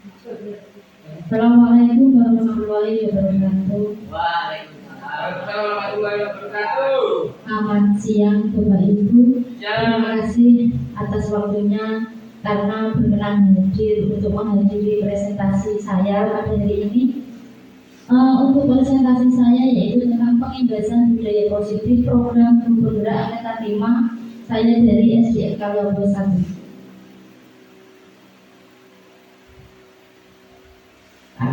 Assalamualaikum warahmatullahi wabarakatuh. Waalaikumsalam warahmatullahi wabarakatuh. Selamat siang Bapak Ibu. Terima kasih atas waktunya karena berkenan hadir untuk menghadiri presentasi saya pada hari ini. Untuk presentasi saya yaitu tentang pengindasan budaya positif program Guru Bergerak Angkatan 5. Saya dari SDN Kaliobo 1.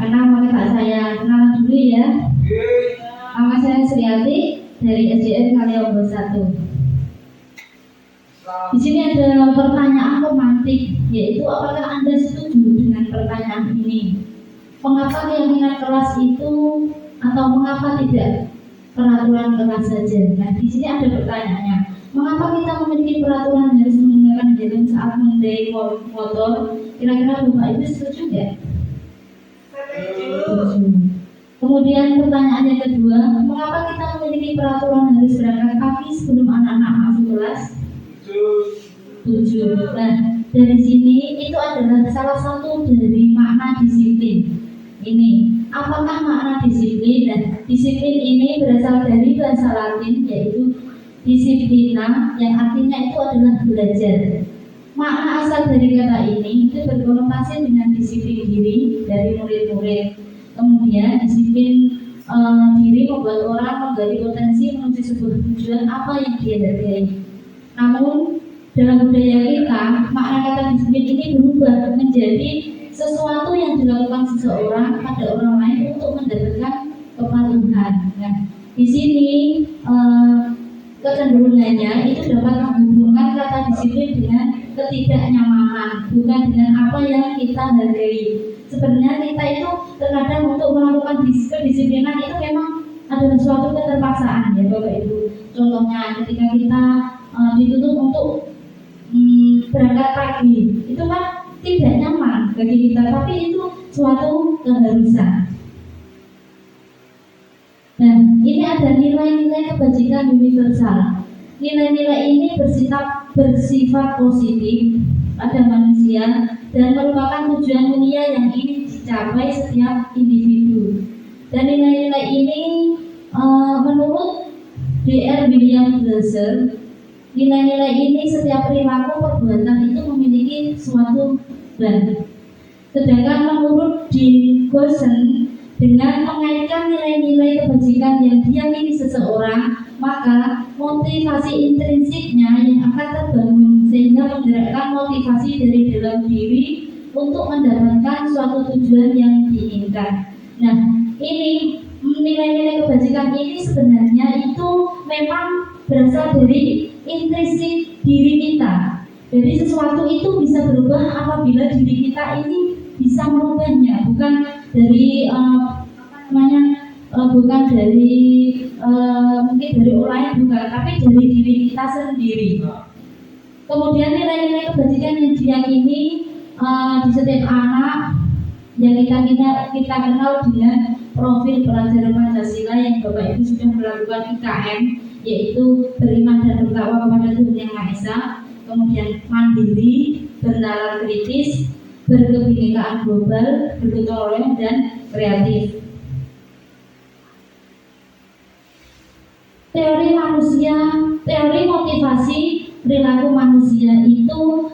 Nama saya kenalan dulu ya. Nama saya Sriati dari SDN Kaliobo 1. Di sini ada pertanyaan romantik, yaitu apakah Anda setuju dengan pertanyaan ini? Mengapa keyakinan keras itu atau mengapa tidak peraturan keras saja? Nah, di sini ada pertanyaannya. Mengapa kita memiliki peraturan harus menggunakan helm saat mengendarai motor? Kira-kira Bapak Ibu setuju nggak? Kemudian pertanyaan yang kedua, mengapa kita memiliki peraturan harus berangkat kaki sebelum anak-anak masuk kelas? 7. Nah, dari sini itu adalah salah satu dari makna disiplin. Ini, apakah makna disiplin? Dan disiplin ini berasal dari bahasa Latin yaitu disiplina, yang artinya itu adalah belajar. Makna asal dari kata ini itu berkonotasi dengan disiplin diri dari murid-murid. Kemudian disiplin diri membuat orang menggali potensi menuju sebuah tujuan apa yang dia hargai. Namun dalam budaya kita, makna kata disiplin ini berubah menjadi sesuatu yang dilakukan seseorang pada orang lain untuk mendapatkan kepatuhan. Nah, di sini kecenderungannya itu dapat menghubungkan kata disiplin dengan ketidaknyamanan, bukan dengan apa yang kita hargai. Sebenarnya kita itu terkadang untuk melakukan kedisiplinan itu memang adalah suatu keterpaksaan ya Bapak Ibu. Contohnya ketika kita dituntut untuk berangkat pagi, itu kan tidak nyaman bagi kita, tapi itu suatu keharusan. Nah, ini ada nilai-nilai kebajikan universal. Nilai-nilai ini bersifat positif pada manusia dan merupakan tujuan mulia yang ingin dicapai setiap individu. Dan nilai-nilai ini menurut Dr. William Glasser, nilai-nilai ini setiap perilaku perbuatan itu memiliki suatu beban. Sedangkan menurut Dean Goosen, dengan mengaitkan nilai-nilai kebajikan yang diyakini seseorang, maka motivasi intrinsiknya yang akan terbangun sehingga menggerakkan motivasi dari dalam diri untuk mendapatkan suatu tujuan yang diinginkan. Nah, ini nilai-nilai kebajikan ini sebenarnya itu memang berasal dari intrinsik diri kita. Jadi sesuatu itu bisa berubah apabila diri kita ini bisa merubahnya, bukan dari bukan dari mungkin dari orang lain bukan, tapi dari diri kita sendiri. Kemudian nilai-nilai kebajikan yang diyakini di setiap anak yang kita kenal dengan profil pelajar Pancasila yang Bapak Ibu sudah melakukan IKM, yaitu beriman dan bertakwa kepada Tuhan Yang Maha Esa, kemudian mandiri, bernalar kritis, berkebinekaan global, bergotong dan kreatif. Teori motivasi perilaku manusia itu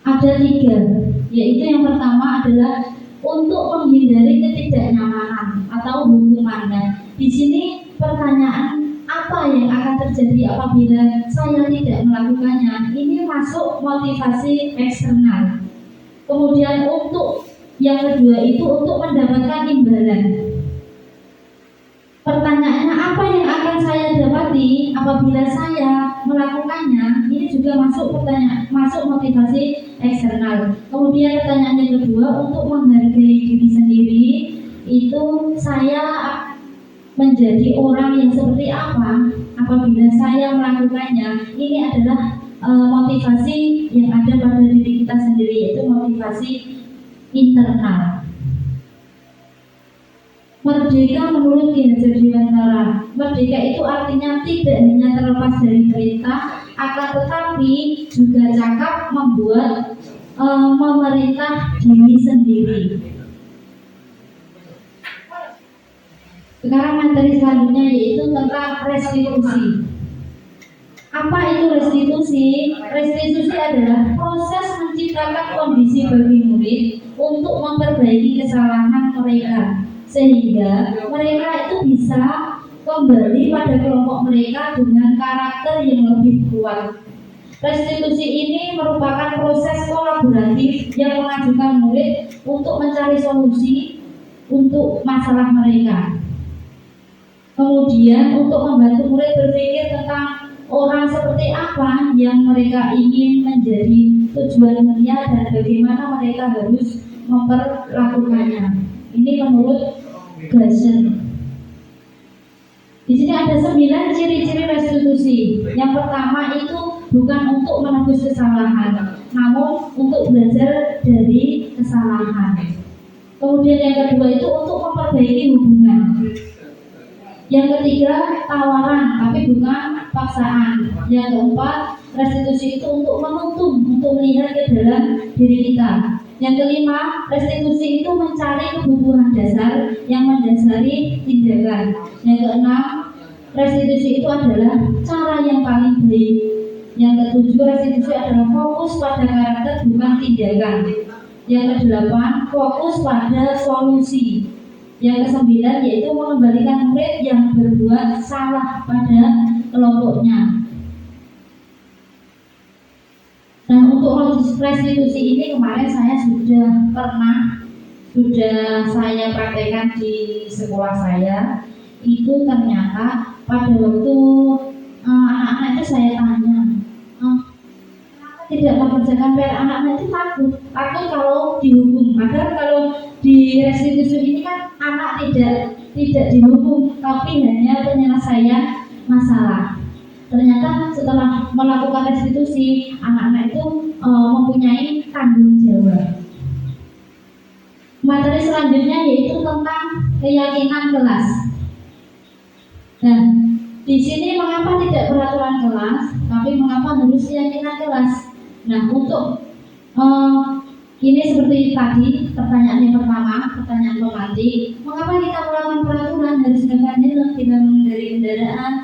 ada 3, yaitu yang pertama adalah untuk menghindari ketidaknyamanan atau hukuman. Nah, di sini pertanyaan apa yang akan terjadi apabila saya tidak melakukannya? Ini masuk motivasi eksternal. Kemudian untuk yang kedua itu untuk mendapatkan imbalan. Pertanyaannya apa yang akan saya dapati apabila saya melakukannya? Ini juga masuk motivasi eksternal. Kemudian pertanyaan yang kedua untuk menghargai diri sendiri, itu saya menjadi orang yang seperti apa apabila saya melakukannya. Ini adalah motivasi yang ada pada diri kita sendiri, yaitu motivasi internal. Merdeka menurut Ki Hajar Dewantara, merdeka itu artinya tidak hanya terlepas dari perintah, akan tetapi juga cakap membuat memerintah diri sendiri. Sekarang materi selanjutnya yaitu tentang restitusi. Apa itu restitusi? Restitusi adalah proses menciptakan kondisi bagi murid untuk memperbaiki kesalahan mereka, sehingga mereka itu bisa kembali pada kelompok mereka dengan karakter yang lebih kuat. Restitusi ini merupakan proses kolaboratif yang mengajukan murid untuk mencari solusi untuk masalah mereka. Kemudian untuk membantu murid berpikir tentang orang seperti apa yang mereka ingin menjadi tujuan mulia dan bagaimana mereka harus memperlakukannya. Ini menurut Glaser. Di sini ada 9 ciri-ciri restitusi. Yang pertama itu bukan untuk menebus kesalahan, namun untuk belajar dari kesalahan. Kemudian yang kedua itu untuk memperbaiki hubungan. Yang ketiga, tawaran tapi bukan paksaan. Yang keempat, restitusi itu untuk menuntun, untuk melihat ke dalam diri kita. Yang kelima, restitusi itu mencari kebutuhan dasar yang mendasari tindakan. Yang keenam, restitusi itu adalah cara yang paling baik. Yang ketujuh, restitusi adalah fokus pada karakter bukan tindakan. Yang kedelapan, fokus pada solusi. Yang kesembilan yaitu mengembalikan murid yang berbuat salah pada kelompoknya. Nah, untuk restitusi ini kemarin saya sudah saya praktekkan di sekolah saya. Itu ternyata pada waktu anak-anak itu saya tanya, tidak mengerjakan PR, anak-anak itu takut kalau dihukum. Padahal kalau di restitusi ini kan anak tidak dihukum, tapi hanya penyelesaian masalah. Ternyata setelah melakukan restitusi, anak-anak itu mempunyai tanggung jawab. Materi selanjutnya yaitu tentang keyakinan kelas. Nah, di sini mengapa tidak peraturan kelas, tapi mengapa harus keyakinan kelas? Nah, untuk ini seperti tadi pertanyaan yang pertama, pertanyaan pemantik, mengapa kita melakukan peraturan harus dengan helm, tidak mengendarai kendaraan?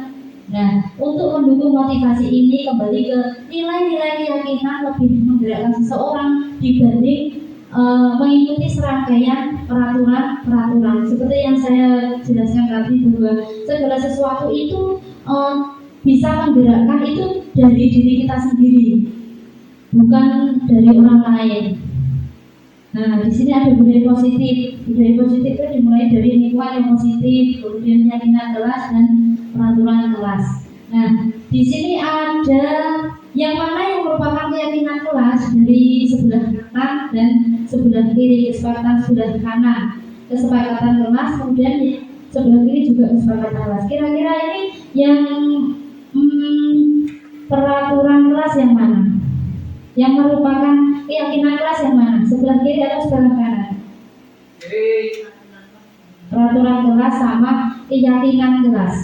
Nah, untuk mendukung motivasi ini kembali ke nilai-nilai keyakinan lebih menggerakkan seseorang dibanding mengikuti serangkaian peraturan. Seperti yang saya jelaskan tadi bahwa segala sesuatu itu bisa menggerakkan itu dari diri kita sendiri, bukan dari orang lain. Nah, di sini ada budaya positif. Budaya positif itu dimulai dari lingkungan yang positif, kemudian keyakinan kelas dan peraturan kelas. Nah, di sini ada yang mana yang merupakan keyakinan kelas dari sebelah kanan dan sebelah kiri, kesepakatan sebelah kanan, kesepakatan kelas, kemudian sebelah kiri juga kesepakatan kelas. Kira-kira ini yang peraturan kelas yang mana? Yang merupakan keyakinan kelas yang mana? Sebelah kiri atau sebelah kanan? Peraturan kelas sama keyakinan kelas.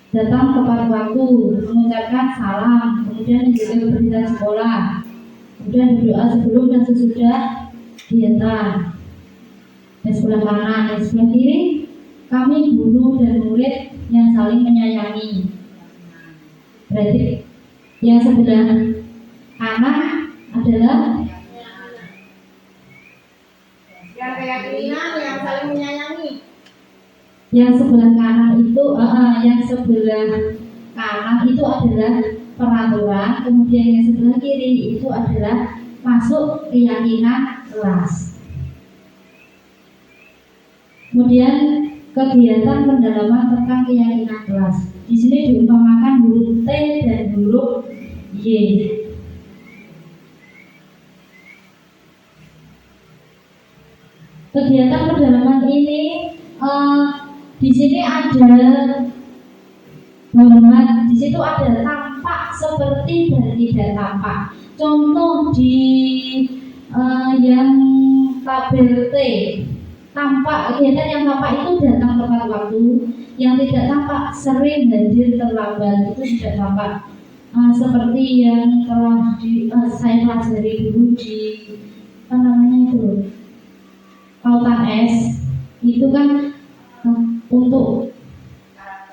Datang tepat waktu, mengucapkan salam, kemudian menjaga kebersihan sekolah, kemudian berdoa sebelum dan sesudah kegiatan. Dan sebelah kanan dan sebelah kiri, kami guru dan murid yang saling menyayangi. Berarti yang sebelah kanan adalah yang keyakinan yang saling menyayangi. Yang sebelah kanan itu adalah peraturan, kemudian yang sebelah kiri itu adalah masuk keyakinan kelas. Kemudian kegiatan pendalaman tentang keyakinan kelas. Di sini diumpamakan huruf T dan huruf Y. Kegiatan pendalaman ini di sini ada hormat, di situ ada tampak, seperti, dan tidak tampak. Contoh di yang tabel T, tampak, kegiatan yang tampak itu datang tepat waktu, yang tidak tampak sering hadir terlambat, itu tidak tampak. seperti yang telah saya pelajari dulu di apa namanya itu pautan S itu kan untuk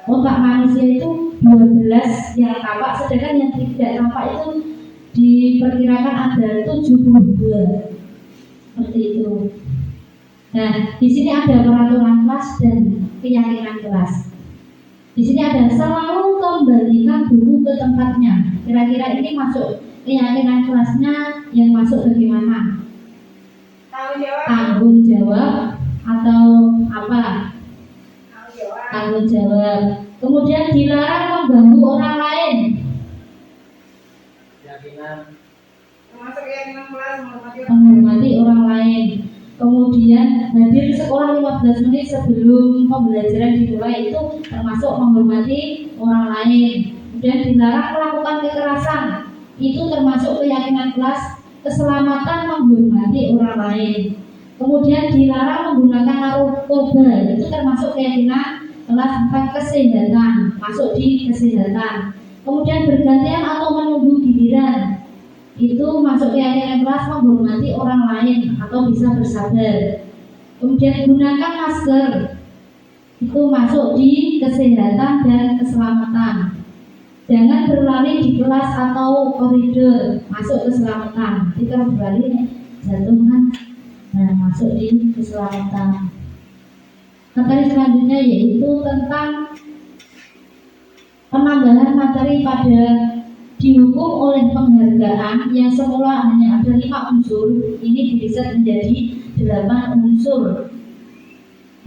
otak manusia itu 12 yang tampak, sedangkan yang tidak tampak itu diperkirakan ada 72 seperti itu. Nah, di sini ada peraturan kelas dan keyakinan kelas. Di sini ada selalu kembalikan buku ke tempatnya. Kira-kira ini masuk keyakinan kelasnya, yang masuk bagaimana? Tanggung jawab atau apa? Tanggung jawab. Kemudian dilarang mengganggu orang lain. Keyakinan. Termasuk keyakinan kelas Menghormati orang lain. Kemudian hadir sekolah 15 menit sebelum pembelajaran dimulai itu termasuk menghormati orang lain. Kemudian dilarang melakukan kekerasan, itu termasuk keyakinan kelas. Keselamatan menghormati orang lain. Kemudian dilarang menggunakan narkoba, itu termasuk keyakinan kelas tentang kesehatan, masuk di kesehatan. Kemudian bergantian atau menunggu giliran, itu masuk keyakinan kelas menghormati orang lain atau bisa bersabar. Kemudian gunakan masker, itu masuk di kesehatan dan keselamatan. Jangan berlari di kelas atau koridor, masuk keselamatan. Jadi kalau berlari jatuh kan, nah masuk di keselamatan. Materi selanjutnya yaitu tentang penambahan materi pada dihukum oleh penghargaan yang semula hanya ada 5 unsur, ini diriset menjadi 8 unsur.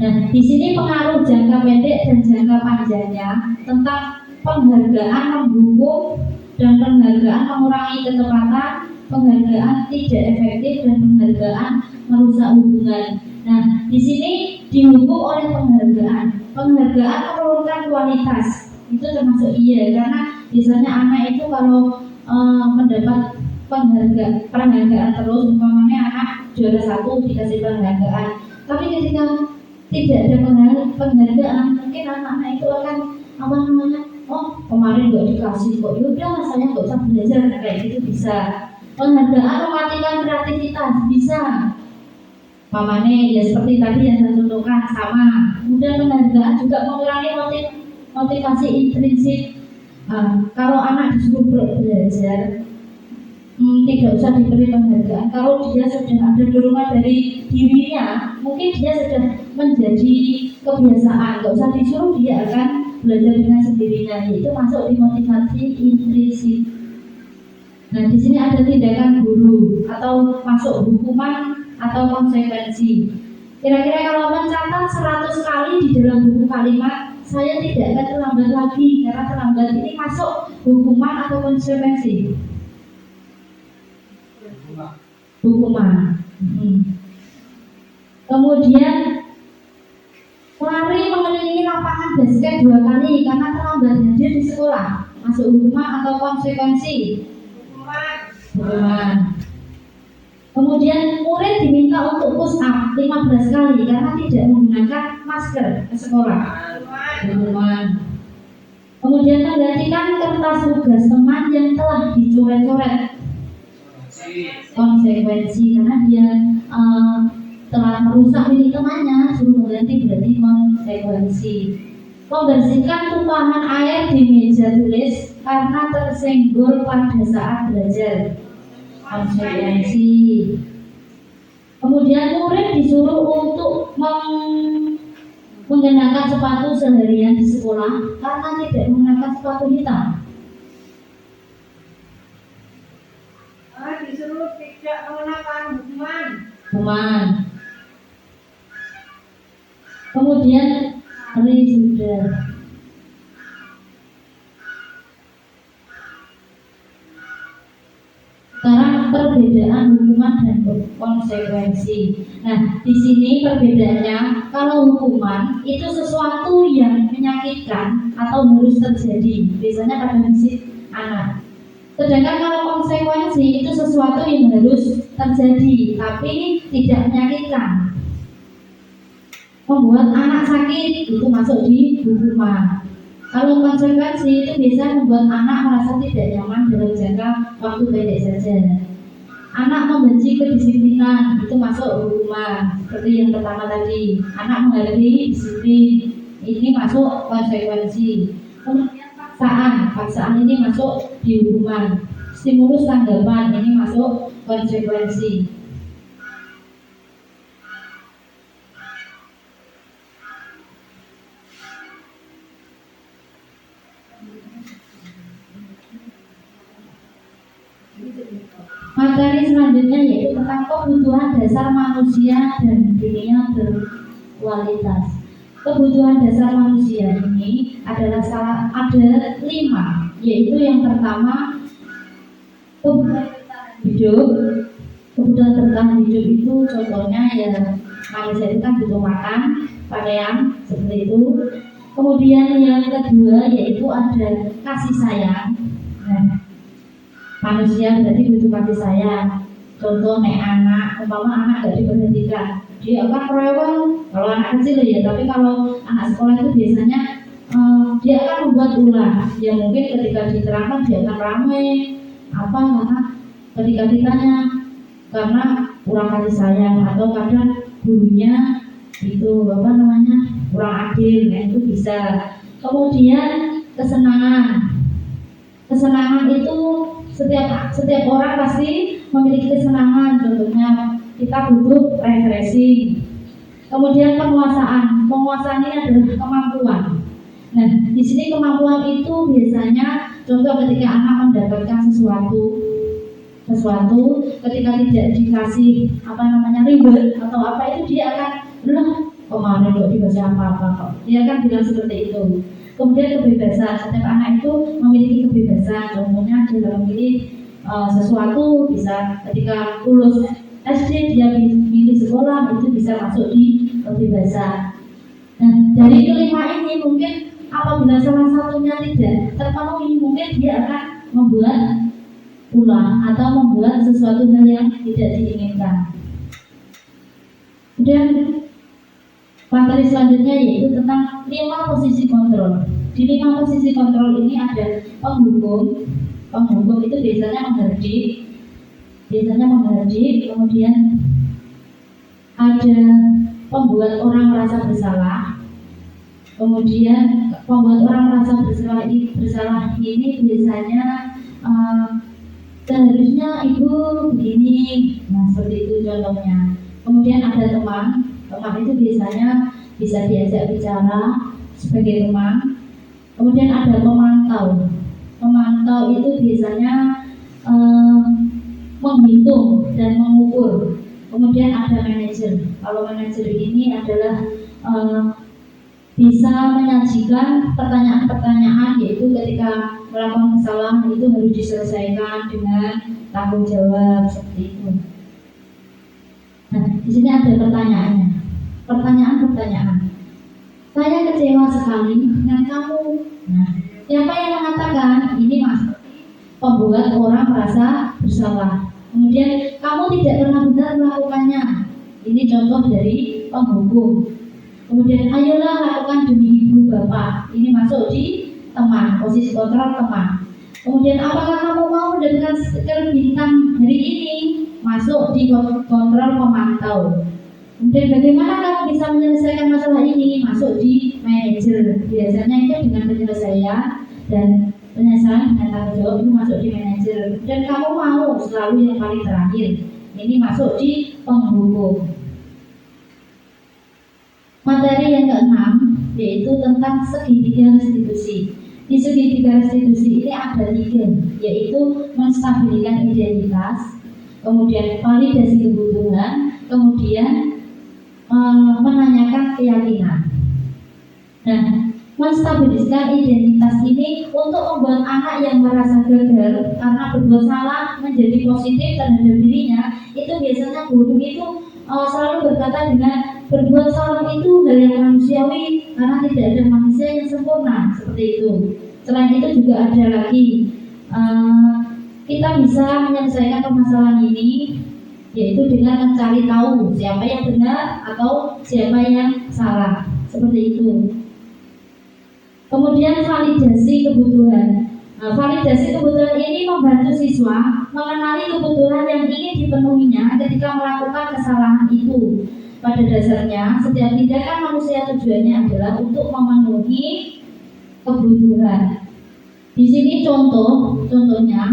Nah, di sini pengaruh jangka pendek dan jangka panjangnya tentang penghargaan menghukum dan penghargaan mengurangi ketepatan, penghargaan tidak efektif dan penghargaan merusak hubungan. Nah, di sini dihukum oleh penghargaan. Penghargaan menurunkan kualitas, itu termasuk iya, karena biasanya anak itu kalau mendapat penghargaan terus, umpamanya anak juara 1 dikasih penghargaan, tapi ketika tidak ada penghargaan, mungkin anak-anak itu akan apa namanya, oh kemarin gak dikasih kok, yaudah saya gak usah belajar, kayak gitu bisa. Penghargaan mematikan kreativitas, bisa. Mamane ya seperti tadi yang saya contohkan sama. Kemudian penghargaan juga mengurangi motivasi intrinsik. Kalau anak disuruh belajar, tidak usah diberi penghargaan. Kalau dia sudah ada dorongan dari dirinya, mungkin dia sudah menjadi kebiasaan. Gak usah disuruh, dia akan belajar dengan sendirinya. Itu masuk di motivasi intrinsik. Nah, di sini ada tindakan guru atau masuk hukuman atau konsekuensi. Kira-kira kalau mencatat 100 kali di dalam buku kalimat, saya tidak akan terlambat lagi, karena terlambat ini masuk hukuman atau konsekuensi. Hukuman. Kemudian lari mengelilingi lapangan basket 2 kali karena terlambat hadir di sekolah, masuk hukuman atau konsekuensi. Hukuman. Kemudian murid diminta untuk push up 15 kali karena tidak menggunakan masker ke sekolah. Hukuman. Kemudian menggantikan kertas tugas teman yang telah dicoret-coret. Konsekuensi, karena dia telah merusak milik temannya, suruh mengganti, berarti konsekuensi. Membersihkan tumpahan air di meja tulis karena tersenggol pada saat belajar. Konsekuensi. Kemudian murid disuruh untuk mengenakan sepatu seharian di sekolah karena tidak menggunakan sepatu hitam. Disuruh tidak mengenakan Hukuman. Kemudian sudah. Sekarang perbedaan hukuman dan konsekuensi. Nah, di sini perbedaannya, kalau hukuman itu sesuatu yang menyakitkan atau harus terjadi, biasanya pada fisik anak. Sedangkan kalau konsekuensi itu sesuatu yang harus terjadi tapi tidak menyakitkan. Membuat anak sakit itu masuk di hukuman. Kalau konsekuensi itu bisa membuat anak merasa tidak nyaman dalam jangka waktu pendek saja. Anak membenci kedisiplinan, itu masuk hukuman. Seperti yang pertama tadi, anak menghargai disiplin, ini masuk konsekuensi. Kemudian paksaan ini masuk di hukuman. Stimulus tanggapan ini masuk konsekuensi. Materi selanjutnya yaitu tentang kebutuhan dasar manusia dan dunia berkualitas. Kebutuhan dasar manusia ini adalah ada 5, yaitu yang pertama kebutuhan hidup. Kebutuhan bertahan hidup itu contohnya ya manusia itu kan butuh makan, pakaian, seperti itu. Kemudian yang kedua yaitu ada kasih sayang. Nah, manusia berarti butuh kasih sayang. Contoh anak, umpama anak gak diperhatikan, dia akan rewel. Kalau anak kecil ya, tapi kalau anak sekolah itu biasanya dia akan membuat ulah. Ya mungkin ketika diterangkan dia akan ramai. Apa karena ketika ditanya karena kurang kasih sayang atau kadang gurunya itu kurang adil, nah itu bisa. Kemudian kesenangan. Kesenangan itu setiap orang pasti memiliki kesenangan. Contohnya kita butuh refreshing. Kemudian penguasaan ini adalah kemampuan. Nah, di sini kemampuan itu biasanya contoh ketika anak mendapatkan sesuatu ketika tidak dikasih ribet atau apa itu dia akan kemarin kok dibaca apa kok. Dia akan bilang seperti itu. Kemudian kebebasan, setiap anak itu memiliki kebebasan. Contohnya dalam memilih sesuatu, bisa ketika lulus SD dia pilih sekolah, itu bisa masuk di kebebasan. Nah, dari kelima ini mungkin apabila salah satunya tidak terpenuhi, mungkin dia akan membuat ulah atau membuat sesuatu hal yang tidak diinginkan. Kemudian materi selanjutnya yaitu tentang 5 posisi kontrol. Di 5 posisi kontrol ini ada penghukum. Penghukum itu biasanya menghardik. Kemudian ada pembuat orang merasa bersalah. Kemudian pembuat orang merasa bersalah ini biasanya seharusnya ibu begini. Nah, seperti itu contohnya. Kemudian ada teman itu biasanya bisa diajak bicara sebagai teman. Kemudian ada pemantau itu biasanya menghitung dan mengukur. Kemudian ada manajer. Kalau manajer ini adalah bisa menyajikan pertanyaan-pertanyaan, yaitu ketika melakukan kesalahan itu harus diselesaikan dengan tanggung jawab, seperti itu. Nah, di sini ada pertanyaannya. Pertanyaan. Saya kecewa sekali dengan kamu. Nah, siapa yang mengatakan? Ini masuk pembuat orang merasa bersalah. Kemudian kamu tidak pernah benar melakukannya. Ini contoh dari penghukum. Kemudian ayolah lakukan demi ibu bapak. Ini masuk di teman, posisi kontrol teman. Kemudian apakah kamu mau mendapatkan stiker bintang hari ini? Masuk di kontrol pemantau. Kemudian bagaimana kamu bisa menyelesaikan masalah ini? Masuk di manajer. Biasanya itu dengan penyelesaian dan penyelesaian dengan tanggung jawab itu masuk di manajer. Dan kamu mau selalu yang paling terakhir. Ini masuk di penghukum. Materi yang ke-6 yaitu tentang segitiga restitusi. Di segitiga restitusi ini ada 3, yaitu menstabilkan identitas, kemudian validasi kebutuhan, kemudian menanyakan keyakinan. Nah, menstabiliskan identitas ini untuk membuat anak yang merasa gagal karena berbuat salah menjadi positif terhadap dirinya. Itu biasanya guru itu selalu berkata dengan berbuat salah itu hal yang manusiawi karena tidak ada manusia yang sempurna, seperti itu. Selain itu juga ada lagi kita bisa menyelesaikan permasalahan ini yaitu dengan mencari tahu siapa yang benar atau siapa yang salah, seperti itu. Kemudian validasi kebutuhan. Nah, validasi kebutuhan ini membantu siswa mengenali kebutuhan yang ingin dipenuhinya ketika melakukan kesalahan itu. Pada dasarnya, setiap tindakan manusia tujuannya adalah untuk memenuhi kebutuhan. Di sini contohnya,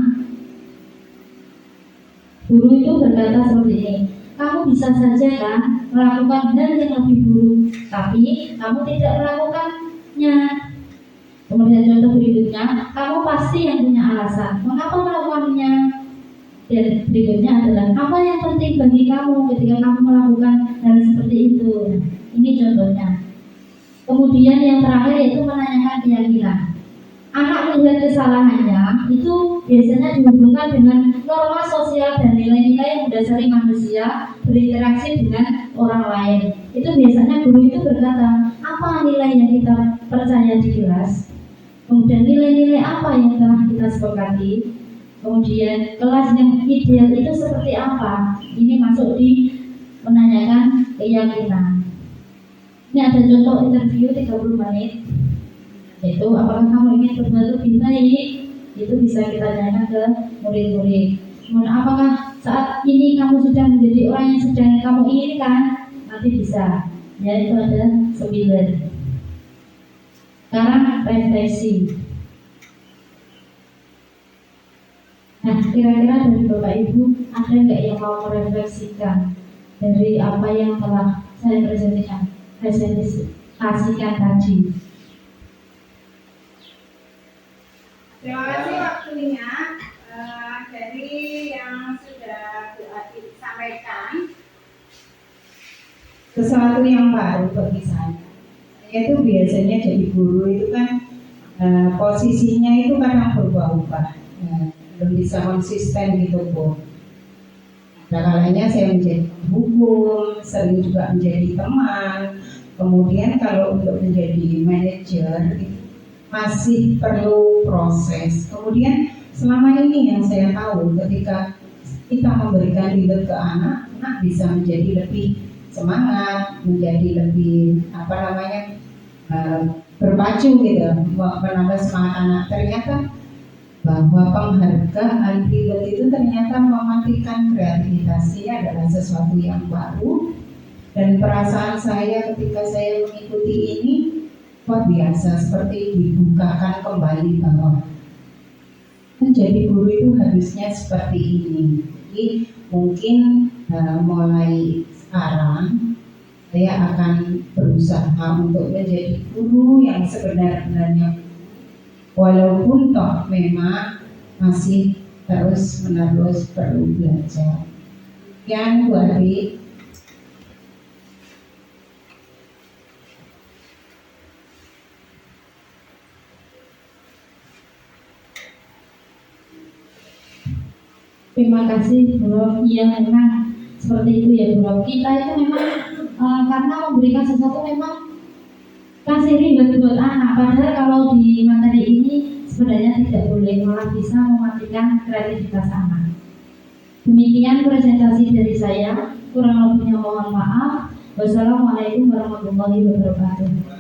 guru itu berkata seperti ini, kamu bisa saja kan melakukan hal yang lebih buruk, tapi kamu tidak melakukannya. Kemudian contoh berikutnya, kamu pasti yang punya alasan mengapa melakukannya. Dan berikutnya adalah apa yang penting bagi kamu ketika kamu melakukan hal seperti itu. Nah, ini contohnya. Kemudian yang terakhir yaitu menanyakan keyakinan. Anak melihat kesalahannya itu biasanya dihubungkan dengan norma sosial dan nilai-nilai yang mendasari manusia berinteraksi dengan orang lain. Itu biasanya guru itu berkata, apa nilai yang kita percaya di kelas? Kemudian nilai-nilai apa yang telah kita sepakati? Kemudian kelas yang ideal itu seperti apa? Ini masuk di menanyakan keyakinan. Ini ada contoh interview 30 menit. Yaitu apakah kamu ingin berbuat lebih baik? Itu bisa kita tanyakan ke murid-murid. Kemudian apakah saat ini kamu sudah menjadi orang yang sedang kamu inginkan? Nanti bisa. Ya, itu ada 9. Sekarang refleksi. Nah, kira-kira dari Bapak Ibu ada nggak yang mau merefleksikan dari apa yang telah saya presentasikan tadi? Terima kasih waktunya. Dari yang sudah Bu Ati sampaikan, sesuatu yang baru bagi saya. Itu biasanya jadi guru itu kan posisinya itu kadang berubah-ubah, belum bisa konsisten gitu Bu. Ada kalanya saya menjadi hukum, sering juga menjadi teman. Kemudian kalau untuk menjadi manajer masih perlu proses. Kemudian selama ini yang saya tahu ketika kita memberikan reward ke anak bisa menjadi lebih semangat, menjadi lebih berpacu gitu, menambah semangat anak. Ternyata bahwa penghargaan reward itu ternyata mematikan kreativitasnya adalah sesuatu yang baru. Dan perasaan saya ketika saya mengikuti ini luar biasa, seperti dibukakan kembali bahwa menjadi guru itu harusnya seperti ini. Jadi mungkin mulai sekarang saya akan berusaha untuk menjadi guru yang sebenar-benarnya, walaupun toh memang masih terus-menerus perlu belajar. Yang Bu Adi. Terima kasih Bu. Iya, memang seperti itu ya Bu. Kita itu memang karena memberikan sesuatu memang kasih reward buat anak. Padahal kalau di materi ini sebenarnya tidak boleh, malah bisa mematikan kreativitas anak. Demikian presentasi dari saya. Kurang lebihnya mohon maaf. Wassalamualaikum warahmatullahi wabarakatuh.